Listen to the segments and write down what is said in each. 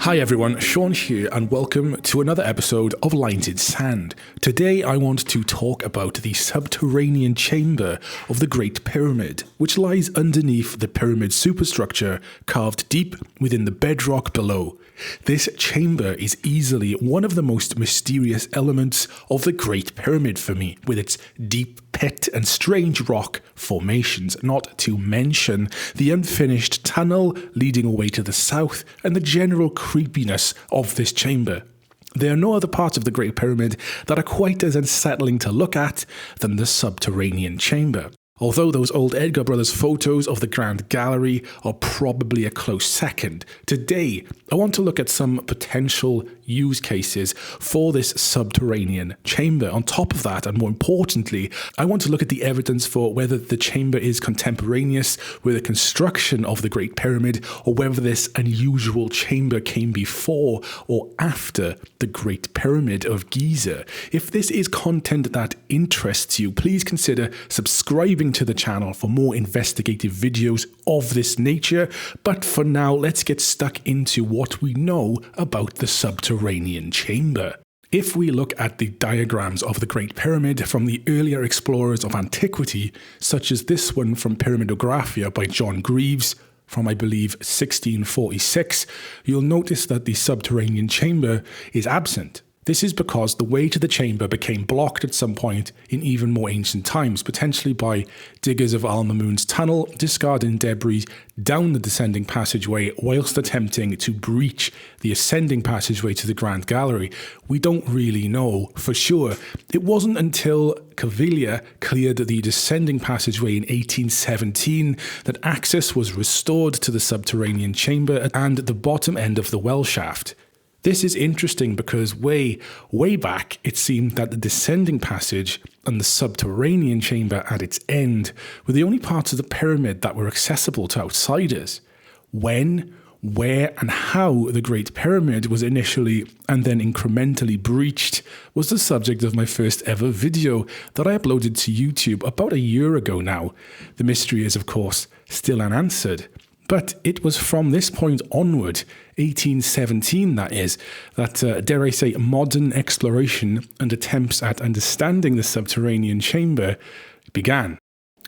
Hi everyone, Sean here and welcome to another episode of Lines in Sand. Today I want to talk about the subterranean chamber of the Great Pyramid, which lies underneath the pyramid superstructure carved deep within the bedrock below. This chamber is easily one of the most mysterious elements of the Great Pyramid for me, with its deep pit and strange rock formations, not to mention the unfinished tunnel leading away to the south and the general creepiness of this chamber. There are no other parts of the Great Pyramid that are quite as unsettling to look at than the subterranean chamber. Although those old Edgar Brothers photos of the Grand Gallery are probably a close second, today I want to look at some potential use cases for this subterranean chamber. On top of that, and more importantly, I want to look at the evidence for whether the chamber is contemporaneous with the construction of the Great Pyramid, or whether this unusual chamber came before or after the Great Pyramid of Giza. If this is content that interests you, please consider subscribing to the channel for more investigative videos of this nature. But for now, let's get stuck into what we know about the subterranean chamber. If we look at the diagrams of the Great Pyramid from the earlier explorers of antiquity, such as this one from Pyramidographia by John Greaves, from I believe 1646, you'll notice that the subterranean chamber is absent. This is because the way to the chamber became blocked at some point in even more ancient times, potentially by diggers of Al-Mamun's tunnel discarding debris down the descending passageway whilst attempting to breach the ascending passageway to the Grand Gallery. We don't really know for sure. It wasn't until Caviglia cleared the descending passageway in 1817 that access was restored to the subterranean chamber and the bottom end of the well shaft. This is interesting because way back, it seemed that the descending passage and the subterranean chamber at its end were the only parts of the pyramid that were accessible to outsiders. When, where, and how the Great Pyramid was initially and then incrementally breached was the subject of my first ever video that I uploaded to YouTube about a year ago now. The mystery is, of course, still unanswered. But it was from this point onward, 1817 that is, that, dare I say, modern exploration and attempts at understanding the subterranean chamber began.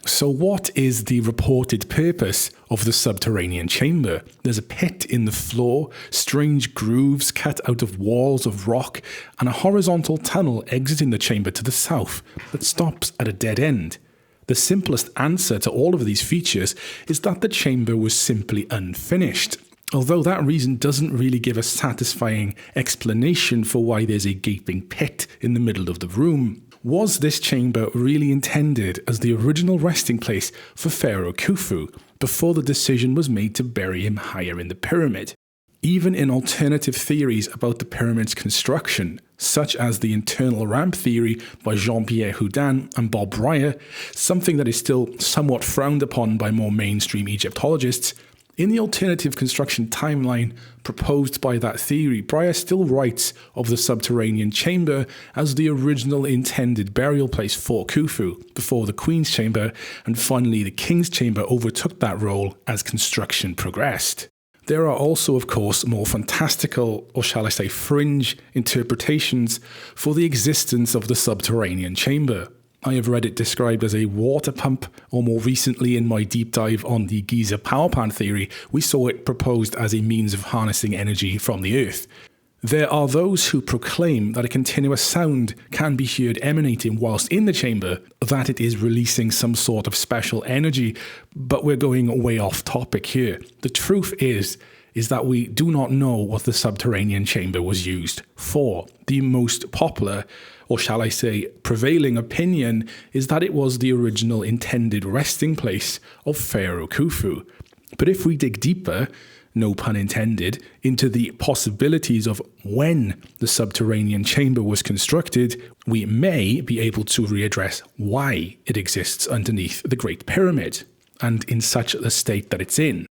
So what is the reported purpose of the subterranean chamber? There's a pit in the floor, strange grooves cut out of walls of rock, and a horizontal tunnel exiting the chamber to the south that stops at a dead end. The simplest answer to all of these features is that the chamber was simply unfinished, although that reason doesn't really give a satisfying explanation for why there's a gaping pit in the middle of the room. Was this chamber really intended as the original resting place for Pharaoh Khufu before the decision was made to bury him higher in the pyramid? Even in alternative theories about the pyramid's construction, such as the internal ramp theory by Jean-Pierre Houdin and Bob Bjerre, something that is still somewhat frowned upon by more mainstream Egyptologists, in the alternative construction timeline proposed by that theory, Bjerre still writes of the subterranean chamber as the original intended burial place for Khufu, before the Queen's Chamber and finally the King's Chamber overtook that role as construction progressed. There are also, of course, more fantastical, or shall I say fringe, interpretations for the existence of the subterranean chamber. I have read it described as a water pump, or more recently in my deep dive on the Giza power plant theory, we saw it proposed as a means of harnessing energy from the earth. There are those who proclaim that a continuous sound can be heard emanating whilst in the chamber, that it is releasing some sort of special energy, but we're going way off topic here. The truth is that we do not know what the subterranean chamber was used for. The most popular, or shall I say prevailing opinion, is that it was the original intended resting place of Pharaoh Khufu. But if we dig deeper, no pun intended, into the possibilities of when the subterranean chamber was constructed, we may be able to readdress why it exists underneath the Great Pyramid, and in such a state that it's in.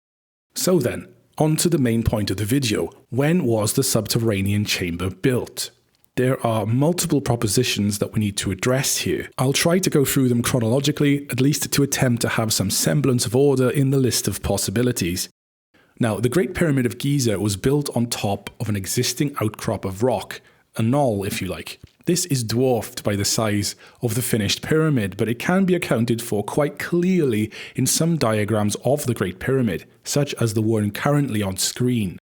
So then, on to the main point of the video. When was the subterranean chamber built? There are multiple propositions that we need to address here. I'll try to go through them chronologically, at least to attempt to have some semblance of order in the list of possibilities. Now, the Great Pyramid of Giza was built on top of an existing outcrop of rock, a knoll if you like. This is dwarfed by the size of the finished pyramid, but it can be accounted for quite clearly in some diagrams of the Great Pyramid, such as the one currently on screen.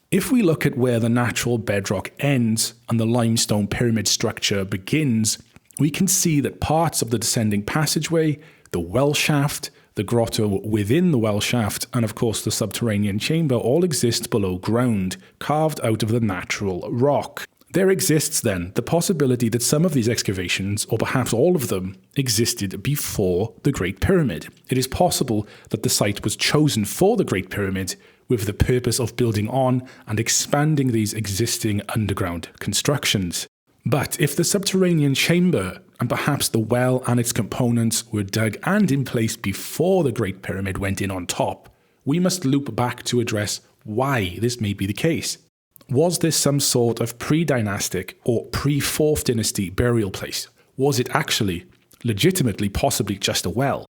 If we look at where the natural bedrock ends and the limestone pyramid structure begins, we can see that parts of the descending passageway, the well shaft, the grotto within the well shaft, and of course the subterranean chamber all exist below ground, carved out of the natural rock. There exists then the possibility that some of these excavations, or perhaps all of them, existed before the Great Pyramid. It is possible that the site was chosen for the Great Pyramid with the purpose of building on and expanding these existing underground constructions. But if the subterranean chamber and perhaps the well and its components were dug and in place before the Great Pyramid went in on top, we must loop back to address why this may be the case. Was this some sort of pre-dynastic or pre-4th dynasty burial place? Was it actually, legitimately, possibly just a well?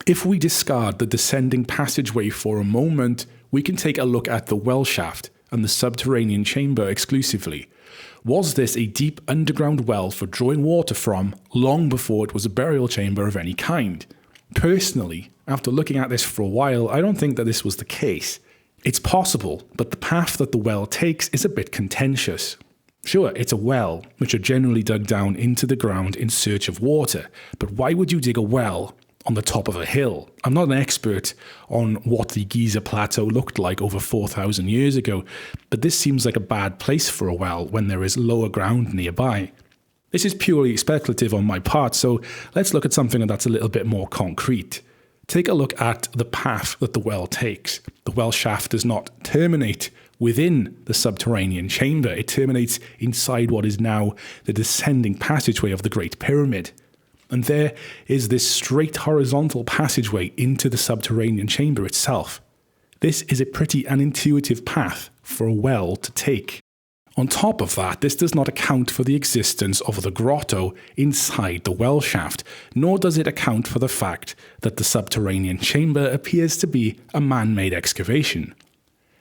If we discard the descending passageway for a moment, we can take a look at the well shaft and the subterranean chamber exclusively. Was this a deep underground well for drawing water from long before it was a burial chamber of any kind? Personally, after looking at this for a while, I don't think that this was the case. It's possible, but the path that the well takes is a bit contentious. Sure, it's a well, which are generally dug down into the ground in search of water, but why would you dig a well on the top of a hill? I'm not an expert on what the Giza plateau looked like over 4,000 years ago, but this seems like a bad place for a well when there is lower ground nearby. This is purely speculative on my part, so let's look at something that's a little bit more concrete. Take a look at the path that the well takes. The well shaft does not terminate within the subterranean chamber. It terminates inside what is now the descending passageway of the Great Pyramid. And there is this straight horizontal passageway into the subterranean chamber itself. This is a pretty unintuitive path for a well to take. On top of that, this does not account for the existence of the grotto inside the well shaft, nor does it account for the fact that the subterranean chamber appears to be a man-made excavation.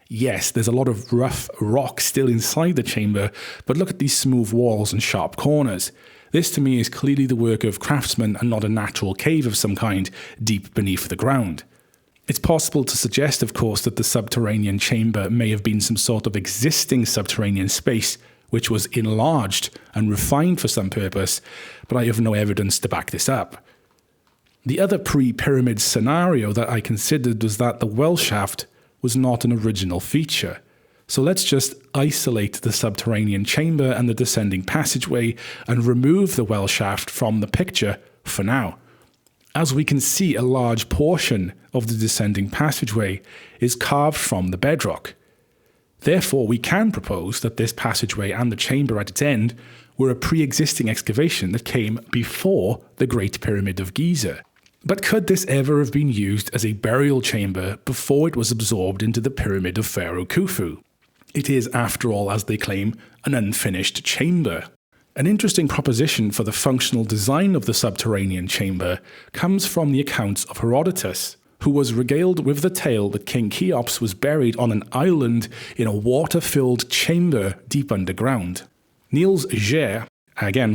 Yes, there's a lot of rough rock still inside the chamber, but look at these smooth walls and sharp corners. This to me is clearly the work of craftsmen and not a natural cave of some kind deep beneath the ground. It's possible to suggest, of course, that the subterranean chamber may have been some sort of existing subterranean space which was enlarged and refined for some purpose, but I have no evidence to back this up. The other pre-pyramid scenario that I considered was that the well shaft was not an original feature. So let's just isolate the subterranean chamber and the descending passageway and remove the well shaft from the picture for now. As we can see, a large portion of the descending passageway is carved from the bedrock. Therefore, we can propose that this passageway and the chamber at its end were a pre-existing excavation that came before the Great Pyramid of Giza. But could this ever have been used as a burial chamber before it was absorbed into the pyramid of Pharaoh Khufu? It is, after all, as they claim, an unfinished chamber. An interesting proposition for the functional design of the subterranean chamber comes from the accounts of Herodotus, who was regaled with the tale that King Cheops was buried on an island in a water-filled chamber deep underground. Niels Bjerre,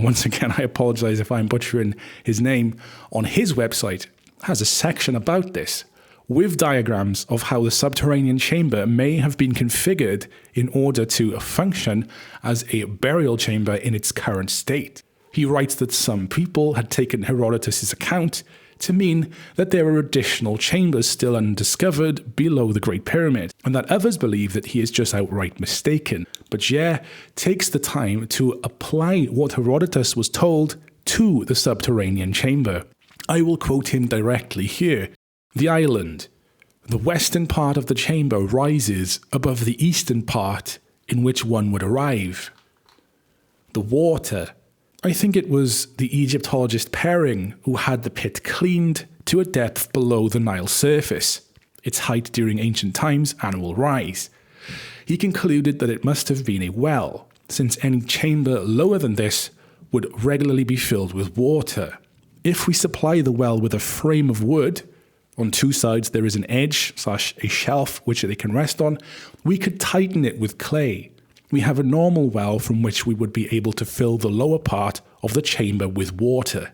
once again, I apologize if I'm butchering his name, on his website has a section about this, with diagrams of how the subterranean chamber may have been configured in order to function as a burial chamber in its current state. He writes that some people had taken Herodotus' account to mean that there are additional chambers still undiscovered below the Great Pyramid, and that others believe that he is just outright mistaken. But Bjerre takes the time to apply what Herodotus was told to the subterranean chamber. I will quote him directly here. The island. The western part of the chamber rises above the eastern part in which one would arrive. The water. I think it was the Egyptologist Perring who had the pit cleaned to a depth below the Nile surface. Its height during ancient times, annual rise. He concluded that it must have been a well, since any chamber lower than this would regularly be filled with water. If we supply the well with a frame of wood, On two sides, there is an edge/a shelf which they can rest on. We could tighten it with clay. We have a normal well from which we would be able to fill the lower part of the chamber with water.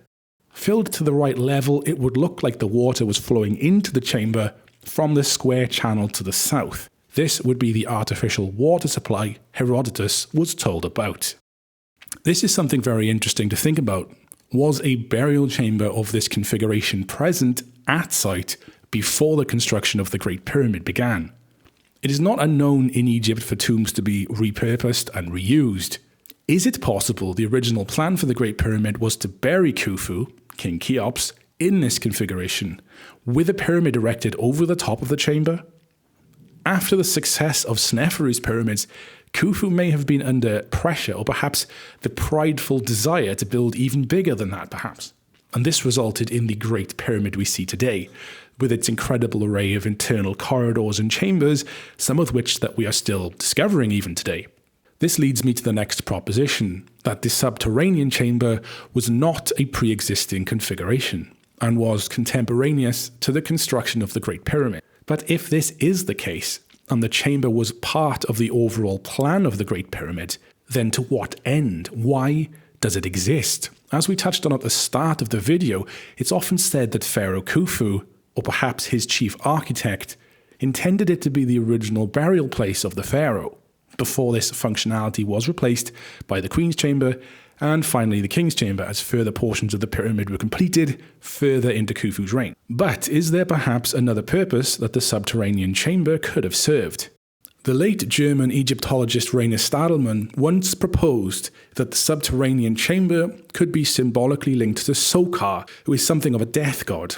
Filled to the right level, it would look like the water was flowing into the chamber from the square channel to the south. This would be the artificial water supply Herodotus was told about. This is something very interesting to think about. Was a burial chamber of this configuration present at site before the construction of the Great Pyramid began? It is not unknown in Egypt for tombs to be repurposed and reused. Is it possible the original plan for the Great Pyramid was to bury Khufu, King Cheops, in this configuration, with a pyramid erected over the top of the chamber? After the success of Sneferu's pyramids, Khufu may have been under pressure, or perhaps the prideful desire to build even bigger than that, perhaps. And this resulted in the Great Pyramid we see today, with its incredible array of internal corridors and chambers, some of which that we are still discovering even today. This leads me to the next proposition, that the subterranean chamber was not a pre-existing configuration, and was contemporaneous to the construction of the Great Pyramid. But if this is the case, and the chamber was part of the overall plan of the Great Pyramid, then to what end? Why does it exist? As we touched on at the start of the video, it's often said that Pharaoh Khufu, or perhaps his chief architect, intended it to be the original burial place of the pharaoh, before this functionality was replaced by the Queen's Chamber, and finally the King's Chamber as further portions of the pyramid were completed further into Khufu's reign. But is there perhaps another purpose that the subterranean chamber could have served? The late German Egyptologist Rainer Stadelmann once proposed that the subterranean chamber could be symbolically linked to Sokar, who is something of a death god.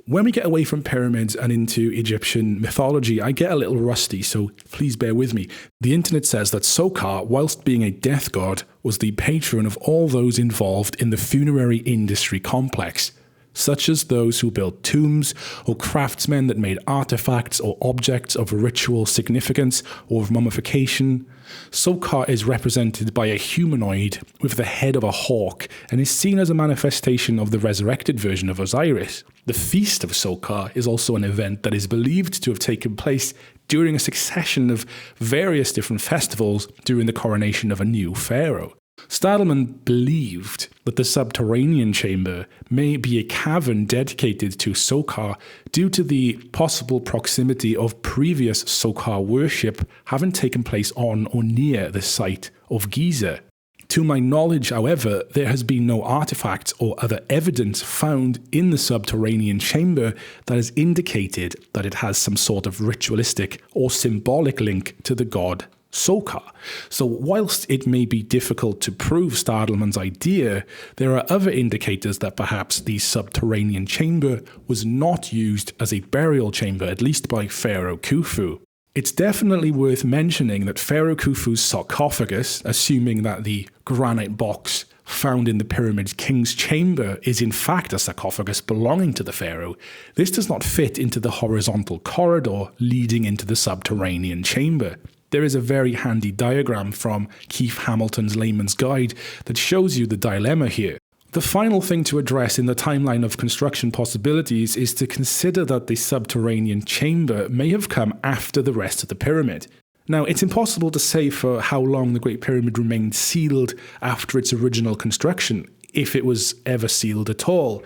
When we get away from pyramids and into Egyptian mythology, I get a little rusty, so please bear with me. The internet says that Sokar, whilst being a death god, was the patron of all those involved in the funerary industry complex, such as those who built tombs, or craftsmen that made artifacts or objects of ritual significance or of mummification. Sokar is represented by a humanoid with the head of a hawk and is seen as a manifestation of the resurrected version of Osiris. The Feast of Sokar is also an event that is believed to have taken place during a succession of various different festivals during the coronation of a new pharaoh. Stadelmann believed that the subterranean chamber may be a cavern dedicated to Sokar due to the possible proximity of previous Sokar worship having taken place on or near the site of Giza. To my knowledge, however, there has been no artifacts or other evidence found in the subterranean chamber that has indicated that it has some sort of ritualistic or symbolic link to the god Sokar. So whilst it may be difficult to prove Stadelmann's idea, there are other indicators that perhaps the subterranean chamber was not used as a burial chamber, at least by Pharaoh Khufu. It's definitely worth mentioning that Pharaoh Khufu's sarcophagus, assuming that the granite box found in the pyramid's king's chamber is in fact a sarcophagus belonging to the pharaoh, this does not fit into the horizontal corridor leading into the subterranean chamber. There is a very handy diagram from Keith Hamilton's Layman's Guide that shows you the dilemma here. The final thing to address in the timeline of construction possibilities is to consider that the subterranean chamber may have come after the rest of the pyramid. Now, it's impossible to say for how long the Great Pyramid remained sealed after its original construction, if it was ever sealed at all.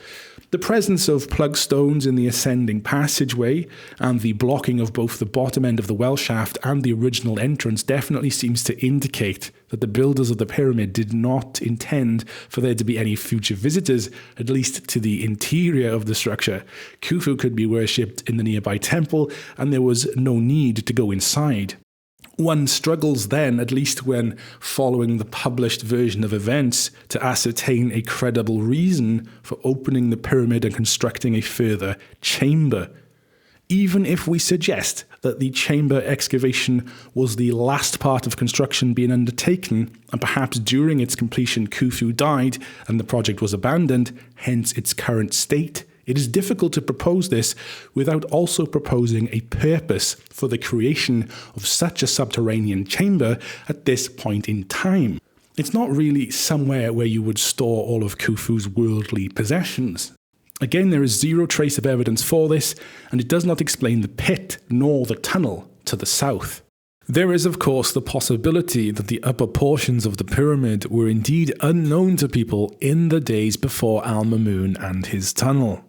The presence of plug stones in the ascending passageway and the blocking of both the bottom end of the well shaft and the original entrance definitely seems to indicate that the builders of the pyramid did not intend for there to be any future visitors, at least to the interior of the structure. Khufu could be worshipped in the nearby temple, and there was no need to go inside. One struggles then, at least when following the published version of events, to ascertain a credible reason for opening the pyramid and constructing a further chamber. Even if we suggest that the chamber excavation was the last part of construction being undertaken, and perhaps during its completion Khufu died and the project was abandoned, hence its current state, it is difficult to propose this without also proposing a purpose for the creation of such a subterranean chamber at this point in time. It's not really somewhere where you would store all of Khufu's worldly possessions. Again, there is zero trace of evidence for this, and it does not explain the pit nor the tunnel to the south. There is, of course, the possibility that the upper portions of the pyramid were indeed unknown to people in the days before Al-Mamun and his tunnel.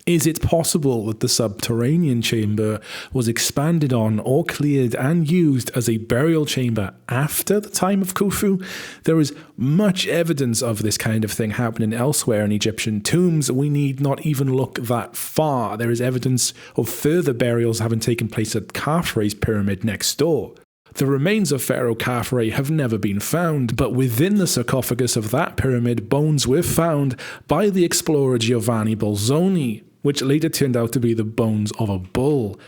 Is it possible that the subterranean chamber was expanded on or cleared and used as a burial chamber after the time of Khufu? There is much evidence of this kind of thing happening elsewhere in Egyptian tombs. We need not even look that far. There is evidence of further burials having taken place at Khafre's pyramid next door. The remains of Pharaoh Khafre have never been found, but within the sarcophagus of that pyramid, bones were found by the explorer Giovanni Bolzoni, which later turned out to be the bones of a bull.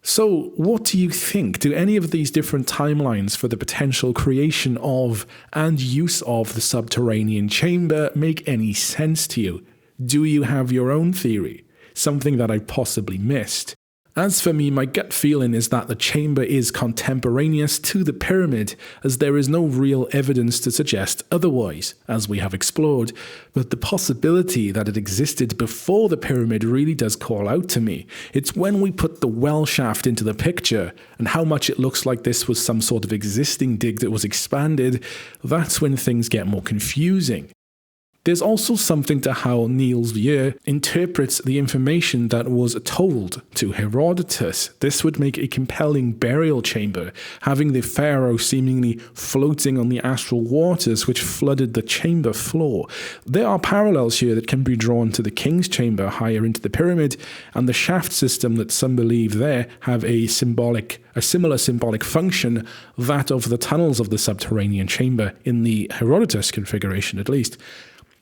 So, what do you think? Do any of these different timelines for the potential creation of and use of the subterranean chamber make any sense to you? Do you have your own theory? Something that I possibly missed? As for me, my gut feeling is that the chamber is contemporaneous to the pyramid, as there is no real evidence to suggest otherwise, as we have explored, but the possibility that it existed before the pyramid really does call out to me. It's when we put the well shaft into the picture, and how much it looks like this was some sort of existing dig that was expanded, that's when things get more confusing. There's also something to how Niels Bjerre interprets the information that was told to Herodotus. This would make a compelling burial chamber, having the pharaoh seemingly floating on the astral waters which flooded the chamber floor. There are parallels here that can be drawn to the king's chamber higher into the pyramid, and the shaft system that some believe there have a similar symbolic function, that of the tunnels of the subterranean chamber in the Herodotus configuration at least.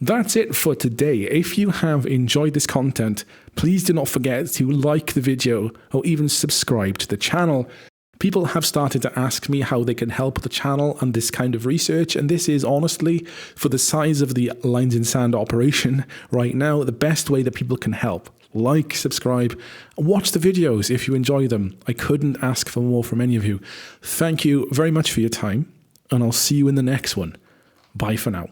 That's it for today. If you have enjoyed this content, please do not forget to like the video or even subscribe to the channel. People have started to ask me how they can help the channel and this kind of research, and this is honestly, for the size of the Lines in Sand operation right now, the best way that people can help. Like, subscribe, and watch the videos if you enjoy them. I couldn't ask for more from any of you. Thank you very much for your time, and I'll see you in the next one. Bye for now.